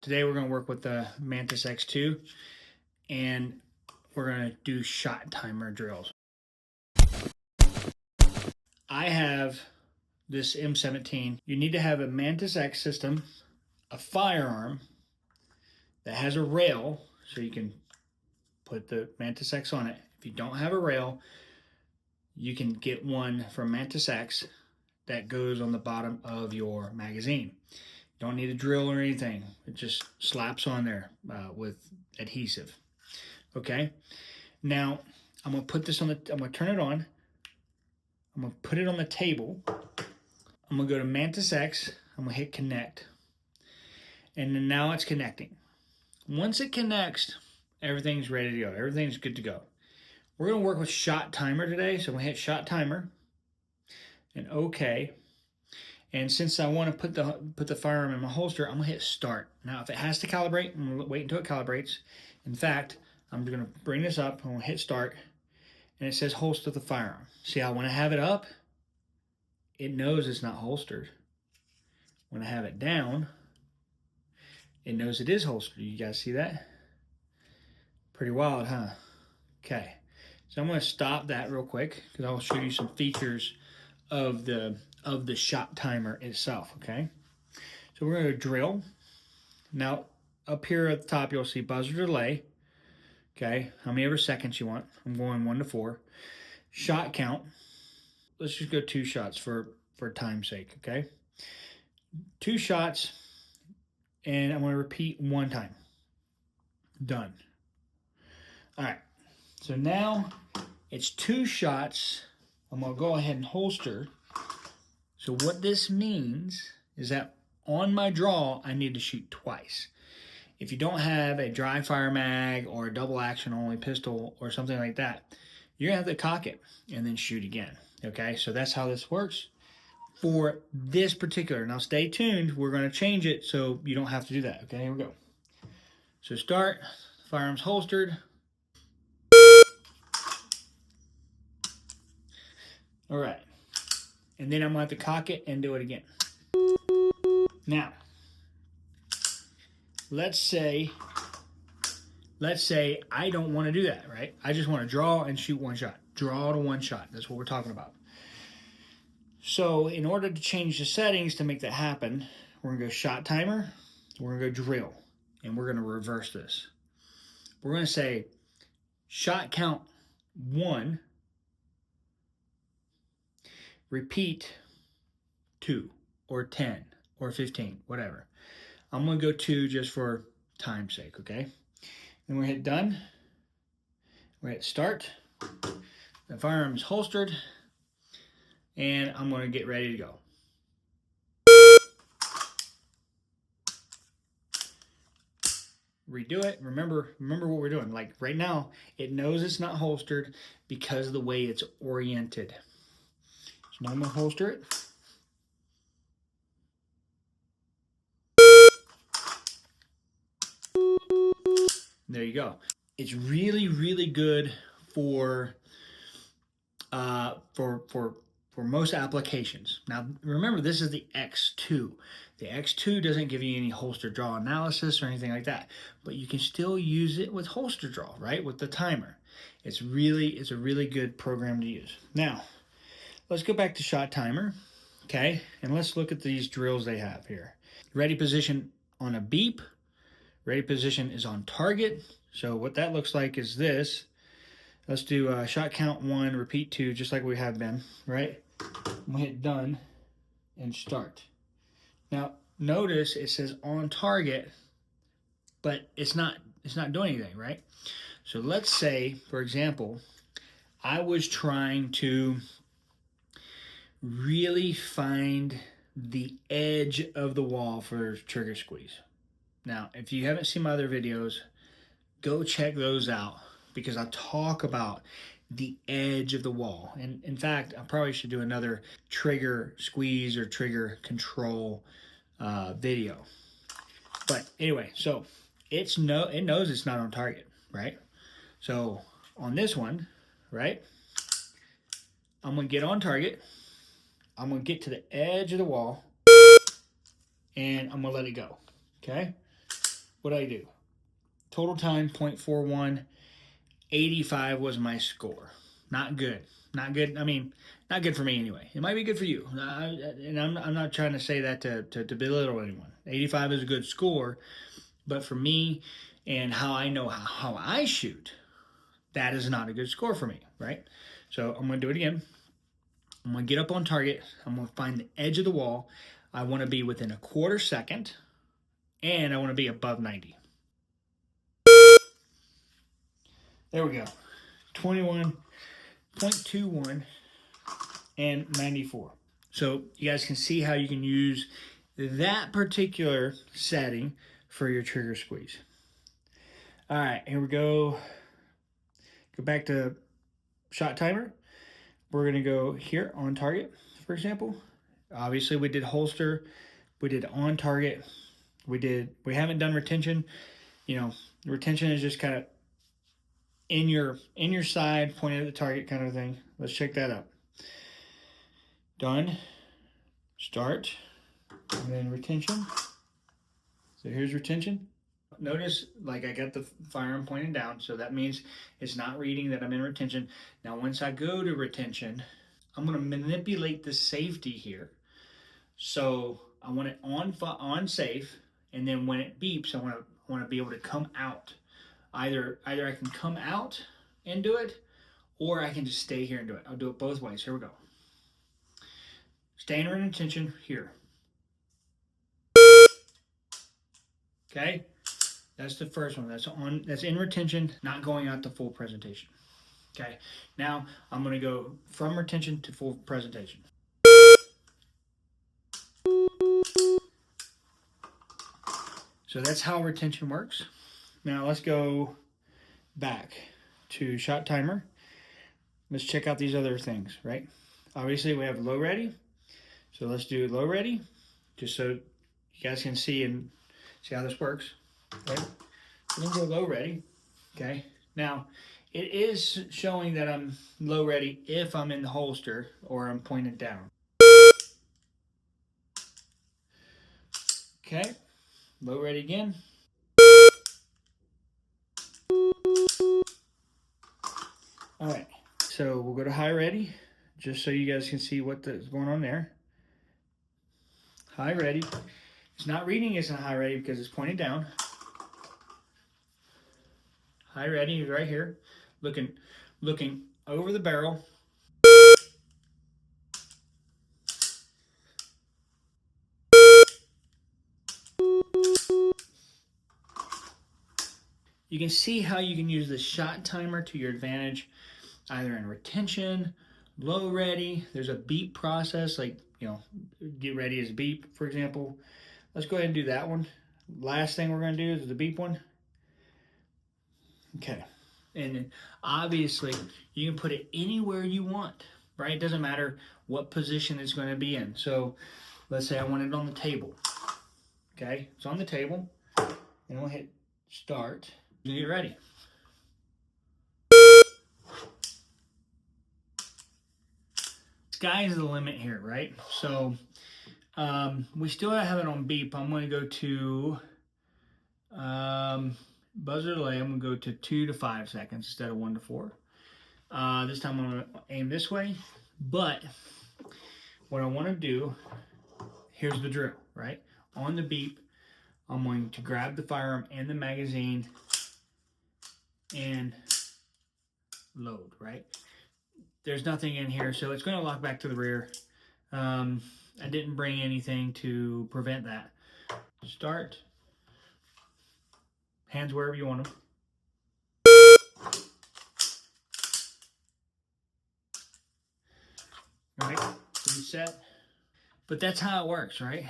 Today we're going to work with the Mantis X2 and we're going to do shot timer drills. I have this M17. You need to have a Mantis X system, a firearm that has a rail so you can put the Mantis X on it. If you don't have a rail, you can get one from Mantis X that goes on the bottom of your magazine. Don't need a drill or anything. It just slaps on there with adhesive. Okay. Now I'm gonna put this on the. I'm gonna turn it on. I'm gonna put it on the table. I'm gonna go to Mantis X. I'm gonna hit connect, and then now it's connecting. Once it connects, everything's ready to go. Everything's good to go. We're gonna work with shot timer today, so I'm gonna hit shot timer, and OK. And since I want to put the firearm in my holster, I'm gonna hit start. Now, if it has to calibrate, I'm gonna wait until it calibrates. In fact, I'm gonna bring this up. I'm gonna hit start, and it says holster the firearm. See how when I have it up, it knows it's not holstered. When I have it down, it knows it is holstered. You guys see that? Pretty wild, huh? Okay, so I'm gonna stop that real quick because I'll show you some features of the shot timer itself. Okay, so we're going to drill. Now up here at the top you'll see buzzer delay. Okay, how many ever seconds you want. I'm going 1 to 4. Shot count, let's just go 2 shots for time's sake. Okay, 2 shots, and I'm going to repeat 1 time. Done. All right, so now it's 2 shots. I'm going to go ahead and holster. So what this means is that on my draw, I need to shoot twice. If you don't have a dry fire mag or a double action only pistol or something like that, you're gonna have to cock it and then shoot again. Okay, so that's how this works for this particular. Now stay tuned, we're gonna change it so you don't have to do that. Okay, here we go. So start, firearms holstered. All right. And then I'm gonna have to cock it and do it again. Now, let's say I don't want to do that, right? I just want to draw and shoot 1 shot. Draw to 1 shot. That's what we're talking about. So in order to change the settings to make that happen, we're gonna go shot timer, we're gonna go drill, and we're gonna reverse this. We're gonna say shot count 1, repeat 2 or 10 or 15, whatever. I'm gonna go 2 just for time's sake, okay? Then we hit done. We hit start. The firearm is holstered, and I'm gonna get ready to go. Redo it. Remember what we're doing. Like right now, it knows it's not holstered because of the way it's oriented. So now I'm gonna holster it. There you go. It's really, really good for most applications. Now, remember, this is the X2. The X2 doesn't give you any holster draw analysis or anything like that, but you can still use it with holster draw, right? With the timer. It's a really good program to use. Now, let's go back to shot timer, okay? And let's look at these drills they have here. Ready position on a beep. Ready position is on target. So what that looks like is this. Let's do shot count 1, repeat 2, just like we have been, right? I'm gonna hit done and start. Now notice it says on target, but it's not doing anything, right? So let's say, for example, I was trying to really find the edge of the wall for trigger squeeze. Now, if you haven't seen my other videos, go check those out because I talk about the edge of the wall. And in fact, I probably should do another trigger squeeze or trigger control video. But anyway, so it knows it's not on target, right? So on this one, right, I'm gonna get on target. I'm gonna get to the edge of the wall and I'm gonna let it go, okay? what did I do? Total time 0.41. 85 was my score. Not good. Not good. I mean, not good for me anyway. It might be good for you. And I'm not trying to say that to belittle anyone. 85 is a good score, but for me and how I know how I shoot, that is not a good score for me, right? So I'm going to do it again. I'm going to get up on target. I'm going to find the edge of the wall. I want to be within a quarter second, and I want to be above 90. There we go. 21.21 and 94. So you guys can see how you can use that particular setting for your trigger squeeze. All right, here we go. Go back to shot timer. We're gonna go here on target, for example. Obviously we did holster, we did on target, we haven't done retention. You know, retention is just kind of in your side, pointing at the target kind of thing. Let's check that out. Done. Start. And then retention. So here's retention. Notice, like, I got the firearm pointing down, so that means it's not reading that I'm in retention. Now, once I go to retention, I'm going to manipulate the safety here. So I want it on safe, and then when it beeps, I want to be able to come out. Either I can come out and do it, or I can just stay here and do it. I'll do it both ways. Here we go. Staying in retention here. Okay, that's the first one. That's in retention, not going out to full presentation. Okay, now I'm going to go from retention to full presentation. So that's how retention works. Now let's go back to shot timer. Let's check out these other things, right? Obviously we have low ready. So let's do low ready, just so you guys can see and see how this works. Okay, so then go low ready. Okay, now it is showing that I'm low ready if I'm in the holster or I'm pointed down. Okay, low ready again. All right, so we'll go to high ready, just so you guys can see what's going on there. High ready. It's not reading it's in high ready because it's pointed down. High ready is right here, looking over the barrel. You can see how you can use the shot timer to your advantage, either in retention, low ready. There's a beep process, like, you know, get ready as beep, for example. Let's go ahead and do that one. Last thing we're going to do is the beep one. Okay. And then obviously you can put it anywhere you want, right? It doesn't matter what position it's going to be in. So let's say I want it on the table. Okay, it's on the table. And I'll hit start. Get ready. Sky's the limit here, right? So we still have it on beep. I'm going to go to buzzer delay. I'm going to go to 2 to 5 seconds instead of 1 to 4. This time I'm going to aim this way. But what I want to do, here's the drill, right? On the beep, I'm going to grab the firearm and the magazine and load, right? There's nothing in here, so it's going to lock back to the rear. I didn't bring anything to prevent that. Start. Hands wherever you want them. All right, reset. But that's how it works, right?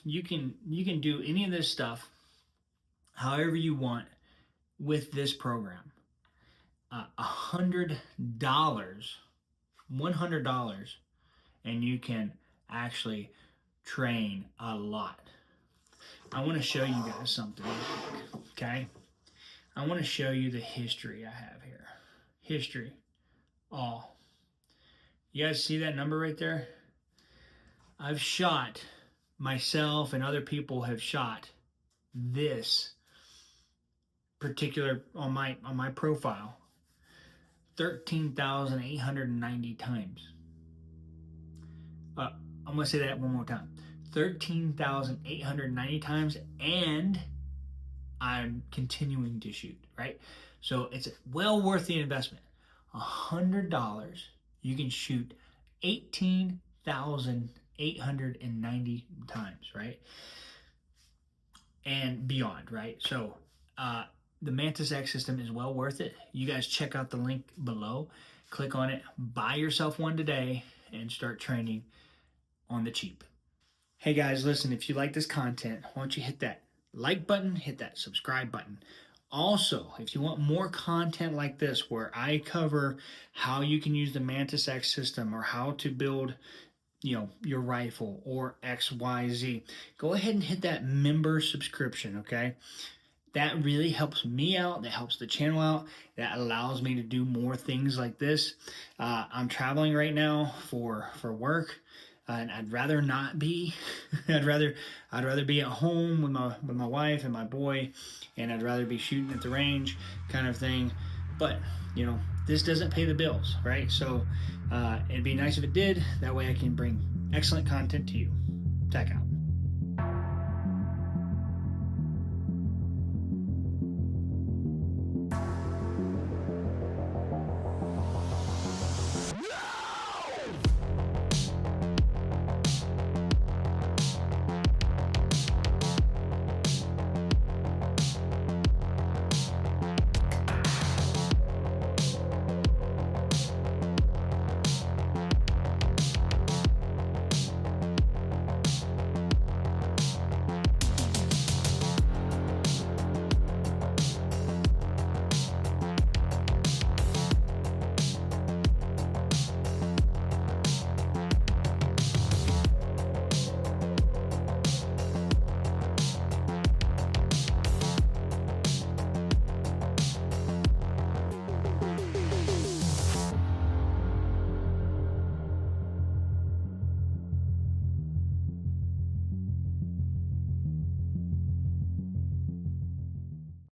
You can do any of this stuff however you want with this program. $100, $100, and you can actually train a lot. I want to show you guys something, okay? I want to show you the history I have here. History, all. You guys see that number right there? I've shot, myself and other people have shot this particular on my profile 13,890 times. I'm gonna say that one more time. 13,890 times, and I'm continuing to shoot, right? So it's well worth the investment. $100, you can shoot 18,890 times, right? And beyond, right? So the Mantis X system is well worth it. You guys check out the link below, click on it, buy yourself one today, and start training on the cheap. Hey guys, listen, if you like this content, why don't you hit that like button, hit that subscribe button. Also, if you want more content like this where I cover how you can use the Mantis X system or how to build, you know, your rifle or XYZ, go ahead and hit that member subscription, okay? That really helps me out, that helps the channel out, that allows me to do more things like this. I'm traveling right now for work. And I'd rather not be. I'd rather be at home with my wife and my boy, and I'd rather be shooting at the range, kind of thing. But you know, this doesn't pay the bills, right? So it'd be nice if it did. That way, I can bring excellent content to you. Tech out.